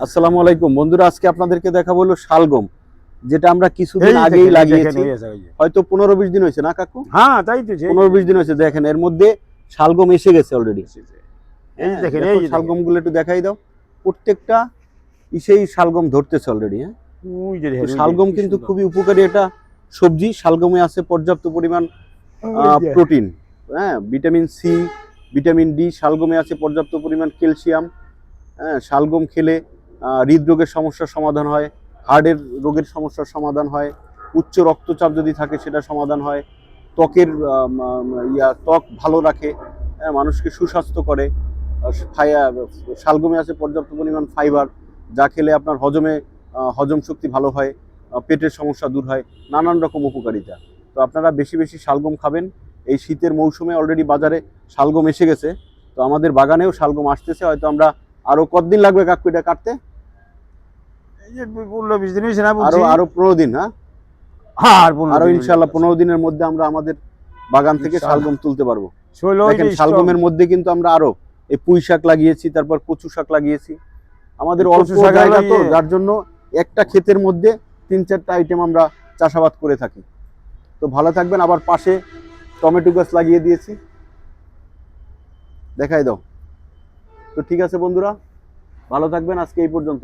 আসসালামু আলাইকুম বন্ধুরা, আজকে আপনাদেরকে দেখাবো হলো শালগম, যেটা আমরা কিছুদিন আগেই লাগিয়েছি। হয়তো 15-20 দিন হয়েছে না কাকু? হ্যাঁ তাই তো, 15-20 দিন হয়েছে। দেখেন এর মধ্যে শালগম এসে গেছে অলরেডি। এই দেখেন এই শালগম গুলো একটু দেখাই দাও। প্রত্যেকটা ইসেই শালগম ধরতেছে অলরেডি। হ্যাঁ, শালগম কিন্তু খুবই উপকারী একটা সবজি। শালগমে আছে পর্যাপ্ত পরিমাণ প্রোটিন, হ্যাঁ, ভিটামিন সি, ভিটামিন ডি। শালগমে আছে পর্যাপ্ত পরিমাণ ক্যালসিয়াম। হ্যাঁ, শালগম খেলে হৃদরোগের সমস্যার সমাধান হয়, হার্টের রোগের সমস্যার সমাধান হয়, উচ্চ রক্তচাপ যদি থাকে সেটা সমাধান হয়, ত্বকের ত্বক ভালো রাখে, মানুষকে সুস্বাস্থ্য করে। শালগমে আছে পর্যাপ্ত পরিমাণ ফাইবার, যা খেলে আপনার হজম শক্তি ভালো হয়, পেটের সমস্যা দূর হয়, নানান রকম উপকারিতা। তো আপনারা বেশি বেশি শালগম খাবেন। এই শীতের মৌসুমে অলরেডি বাজারে শালগম এসে গেছে। তো আমাদের বাগানেও শালগম আসতেছে। হয়তো আমরা আরো কতদিন লাগবে কাকু এটা কাটতে? এই যে 15-20 দিন হয়েছে না বলছি। আরো 15 দিন। হ্যাঁ, আরো ইনশাআল্লাহ 15 দিনের মধ্যে আমরা আমাদের বাগান থেকে শালগম তুলতে পারবো। দেখেন শালগমের মধ্যে কিন্তু আমরা আরো এই পুঁই শাক লাগিয়েছি, তারপর কচু শাক লাগিয়েছি। আমাদের অল্প জায়গা তো, যার জন্য একটা ক্ষেতের মধ্যে 3-4টা আইটেম আমরা চাষাবাদ করে থাকি। তো ভালো থাকবেন। আবার পাশে টমেটো গাছ লাগিয়ে দিয়েছি, দেখাই দাও। তো ঠিক আছে বন্ধুরা, ভালো থাকবেন। আজকে এই পর্যন্ত।